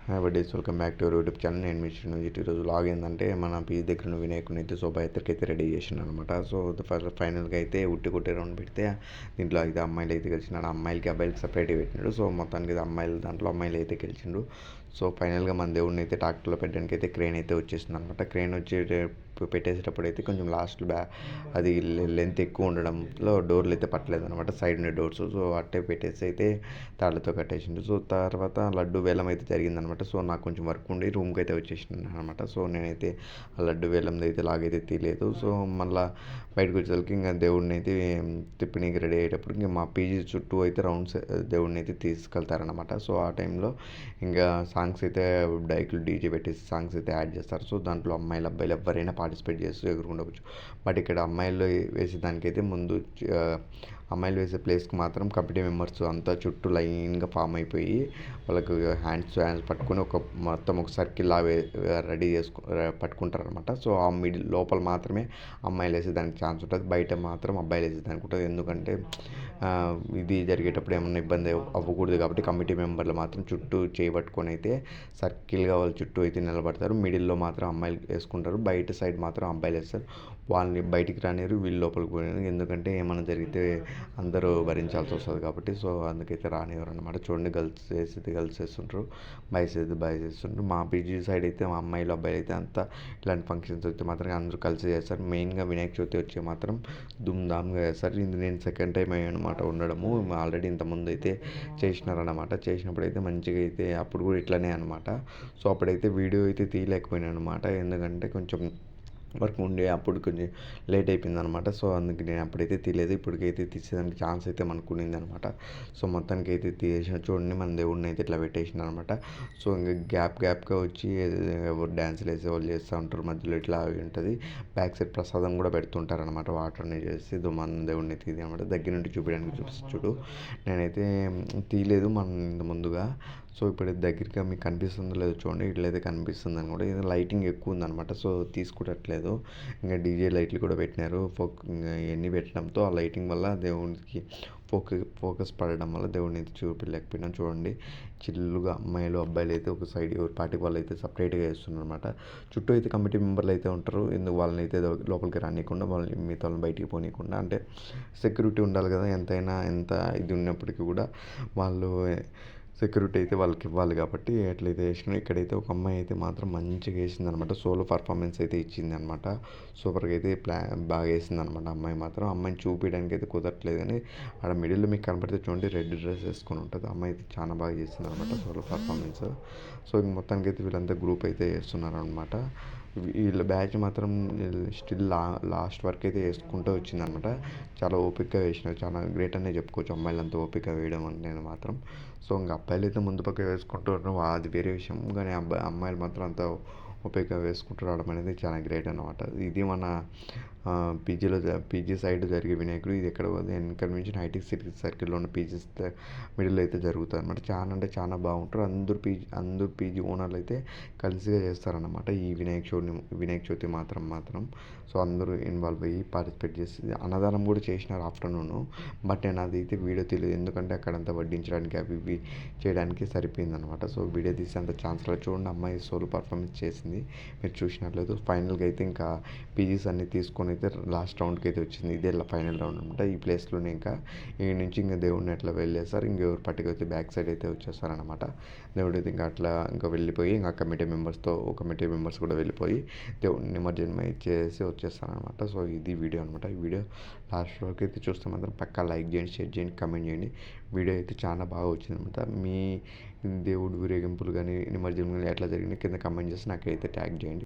Days welcome back to our YouTube channel. నేను మీ శ్రీనుజిత్. ఈరోజు vlog ఏంటంటే మన పీజీ దగ్గర ఉన్న వినాయకుడిని అయితే శోభాయాత్రకి అయితే రెడీ చేసినాను అనమాట. సో ఫైనల్గా అయితే ఉట్టి కొట్టే రౌండ్ పెడితే దీంట్లో అయితే అమ్మాయిలు అయితే గెలిచినాడు. అమ్మాయిలకి అబ్బాయిలకి సపరేట్గా పెట్టినాడు. సో మొత్తానికి అయితే దాంట్లో అమ్మాయిలు అయితే గెలిచిండు. సో ఫైనల్గా మన దేవుడిని అయితే ట్రాక్టర్లో పెట్టడానికి అయితే క్రేన్ అయితే వచ్చేసింది అనమాట. క్రేన్ వచ్చి పెట్టేసేటప్పుడు అయితే కొంచెం లాస్ట్ అది లెంత్ ఎక్కువ ఉండడంలో డోర్లు అయితే పట్టలేదు అనమాట, సైడ్ ఉండే డోర్స్. సో అట్టే పెట్టేసి అయితే తాళ్ళతో కట్టేసిండు. సో తర్వాత లడ్డు వేలం అయితే జరిగిందనమాట. సో నాకు కొంచెం వర్క్ ఉండి రూమ్కి అయితే వచ్చేసిండు అనమాట. సో నేనైతే ఆ లడ్డు వేలంది అయితే లాగైతే తీయలేదు. సో మళ్ళీ బయటకు వచ్చేసరికి ఇంకా దేవుడిని అయితే తిప్పనీకి రెడీ అయ్యేటప్పుడు ఇంకా మా పీజీ చుట్టూ అయితే రౌండ్స్ దేవుడిని అయితే తీసుకెళ్తారనమాట. సో ఆ టైంలో ఇంకా సాంగ్స్ అయితే డైకులు డీజే పెట్టేసి సాంగ్స్ అయితే యాడ్ చేస్తారు. సో దాంట్లో అమ్మాయిలు అబ్బాయిలు ఎవరైనా పార్టిసిపేట్ చేస్తూ ఎగురుకుండవచ్చు. బట్ ఇక్కడ అమ్మాయిలు వేసేదానికైతే ముందు అమ్మాయిలు వేసే ప్లేస్కి మాత్రం కమిటీ మెంబర్స్ అంతా చుట్టూ లైన్గా ఫామ్ అయిపోయి వాళ్ళకు హ్యాండ్స్ పట్టుకొని మొత్తం ఒక సర్కిల్ లా రెడీ పట్టుకుంటారు అనమాట. సో ఆ మిడిల్ లోపల మాత్రమే అమ్మాయిలు వేసేదానికి ఛాన్స్ ఉంటుంది, బయట మాత్రం అబ్బాయిలు వేసేదానికి ఉంటుంది. ఎందుకంటే ఇది జరిగేటప్పుడు ఏమన్నా ఇబ్బంది అవ్వకూడదు కాబట్టి కమిటీ మెంబర్లు మాత్రం చుట్టూ చేయబట్టుకొని అయితే సర్కిల్గా వాళ్ళ చుట్టూ అయితే నిలబడతారు. మిడిల్లో మాత్రం అమ్మాయిలు వేసుకుంటారు, బయట సైడ్ మాత్రం అబ్బాయిలు వేస్తారు. వాళ్ళని బయటికి రానిరు, వీళ్ళు లోపలికి పోయినారు. ఎందుకంటే ఏమైనా జరిగితే అందరూ భరించాల్సి వస్తుంది కాబట్టి. సో అందుకైతే రానివ్వరు అనమాట. చూడండి, గర్ల్స్ వేసేది గర్ల్స్ వేస్తుంటారు, బాయ్స్ వేసేది బాయ్స్ వేస్తుంటారు. మా పీజీ సైడ్ అయితే మా అమ్మాయిలు అబ్బాయిలు అయితే అంతా ఇలాంటి ఫంక్షన్స్ అయితే మాత్రం అందరూ కలిసి చేస్తారు. మెయిన్గా వినాయక చవితి వచ్చి మాత్రం ధూమ్ధామ్గా చేస్తారు. ఇది నేను సెకండ్ టైం అయ్యనమాట ఉండడము. ఆల్రెడీ ఇంతకుముందు అయితే చేసినారనమాట. చేసినప్పుడు అయితే మంచిగా అయితే అప్పుడు కూడా ఇట్లనే అనమాట. సో అప్పుడైతే వీడియో అయితే తీయలేకపోయినాను అనమాట, ఎందుకంటే కొంచెం వర్క్ ఉండే అప్పుడు కొంచెం లేట్ అయిపోయింది అనమాట. సో అందుకు నేను అప్పుడైతే తీయలేదు. ఇప్పటికైతే తీసేదానికి ఛాన్స్ అయితే మనకు ఉన్నింది అనమాట. సో మొత్తానికి అయితే తీసేసిన. చూడండి, మన దేవుడిని అయితే ఇట్లా పెట్టేసిన అనమాట. సో ఇంకా గ్యాప్గా వచ్చి ఎవరు డ్యాన్సులు వేసే వాళ్ళు చేస్తూ ఉంటారు, మధ్యలో ఇట్లా ఉంటుంది. బ్యాక్ సైడ్ ప్రసాదం కూడా పెడుతుంటారు అనమాట, వాటర్ని చేసి. మన దేవుడిని తీది అనమాట. దగ్గర నుండి చూడు, నేనైతే తీయలేదు మన ముందుగా. సో ఇప్పుడు దగ్గరగా మీకు కనిపిస్తుందో లేదో చూడండి, ఇట్లయితే కనిపిస్తుంది అనమాట. ఇది లైటింగ్ ఎక్కువ ఉందన్నమాట, సో తీసుకునట్లేదు. ఇంకా డీజే లైట్లు కూడా పెట్టినారు. ఇంకా ఇవన్నీ పెట్టడంతో ఆ లైటింగ్ వల్ల దేవుడికి ఫోకస్ పడడం వల్ల దేవుడిని అయితే చూపించలేకపోయినా. చూడండి, చిల్లుగా అమ్మాయిలు అబ్బాయిలు అయితే ఒక సైడ్ ఎవరి పార్టీ వాళ్ళు అయితే సపరేట్గా వేస్తున్నారు అనమాట. చుట్టూ అయితే కమిటీ మెంబర్లు అయితే ఉంటారు. ఎందుకు వాళ్ళని అయితే లోపలికి రానియకుండా, వాళ్ళని మిగతా వాళ్ళని బయటికి పోనీయకుండా. అంటే సెక్యూరిటీ ఉండాలి కదా, ఎంత ఇది ఉన్నప్పటికీ కూడా వాళ్ళు సెక్యూరిటీ అయితే వాళ్ళకి ఇవ్వాలి కాబట్టి ఎట్లయితే వేసినా. ఇక్కడైతే ఒక అమ్మాయి అయితే మాత్రం మంచిగా వేసింది అనమాట. సోలో పర్ఫార్మెన్స్ అయితే ఇచ్చింది అనమాట. సూపర్గా అయితే బాగా వేసింది అనమాట అమ్మాయి మాత్రం. అమ్మాయిని చూపించడానికి అయితే కుదరట్లేదు, కానీ ఆడ మిడిల్లో మీకు కనపడితే చూడండి, రెడ్ డ్రెస్ వేసుకొని ఉంటుంది. అమ్మాయి అయితే చాలా బాగా చేసింది అనమాట సోలో పర్ఫార్మెన్స్. సో ఇంక మొత్తానికి అయితే వీళ్ళంతా గ్రూప్ అయితే వేస్తున్నారు అనమాట. వీళ్ళ బ్యాచ్ మాత్రం స్టిల్ లాస్ట్ వరకు అయితే వేసుకుంటూ వచ్చిందనమాట. చాలా ఓపికగా వేసినారు, చాలా గ్రేట్ అనే చెప్పుకోవచ్చు అమ్మాయిలంతా ఓపిక వేయడం అనేది మాత్రం. సో ఇంకా అబ్బాయిలు అయితే ముందు పక్క వేసుకుంటూ అది వేరే విషయం, కానీ అమ్మాయిలు మాత్రం అంత ఓపిక వేసుకుంటూ రావడం అనేది చాలా గ్రేట్ అనమాట. ఇది మన పీజీ సైడ్ జరిగే వినాయకుడు. ఇది ఎక్కడ వెనక నుంచి హైటెక్ సిటీ సర్కిల్లో ఉన్న పీజీ మిడిల్ అయితే జరుగుతుంది అనమాట. చాలా అంటే చాలా బాగుంటారు. అందరూ పీజీ ఓనర్లు అయితే కలిసిగా చేస్తారనమాట ఈ వినాయక చవితి మాత్రం. సో అందరూ ఇన్వాల్వ్ అయ్యి పార్టిసిపేట్ చేసి అన్నదానం కూడా చేసినారు ఆఫ్టర్నూన్. బట్ నేను అది అయితే వీడియో తెలియదు, ఎందుకంటే అక్కడంతా వడ్డించడానికి అవి ఇవి చేయడానికి సరిపోయిందనమాట. సో వీడియో తీసేంత ఛాన్స్లో చూడండి, అమ్మాయి సోలో పర్ఫార్మెన్స్ చేసింది, మీరు చూసినట్లేదు. ఫైనల్గా అయితే ఇంకా పీజీస్ అన్ని తీసుకొని అయితే లాస్ట్ రౌండ్కి అయితే వచ్చింది. ఇదే ఫైనల్ రౌండ్ అనమాట. ఈ ప్లేస్లోనే ఇంకా ఈ నుంచి ఇంకా దేవుడిని అట్లా వెళ్ళేస్తారు. ఇంకెవరు పట్టుకు అయితే బ్యాక్ సైడ్ అయితే వచ్చేస్తారనమాట. దేవుడు అయితే ఇంకా వెళ్ళిపోయి ఇంకా కమిటీ మెంబర్స్ కూడా వెళ్ళిపోయి దేవుడిని నిమజ్జనం చేసి వచ్చేస్తారనమాట. సో ఇది వీడియో అనమాట. ఈ వీడియో లాస్ట్ వరకు అయితే చూస్తే మాత్రం పక్కా లైక్ చేయండి, షేర్ చేయండి, కమెంట్ చేయండి. వీడియో అయితే చాలా బాగా వచ్చిందనమాట. మీ దేవుడు ఊరేగింపులు కానీ నిమజ్జనం కానీ ఎట్లా జరిగింది కింద కమెంట్ చేసి నాకైతే ట్యాగ్ చేయండి.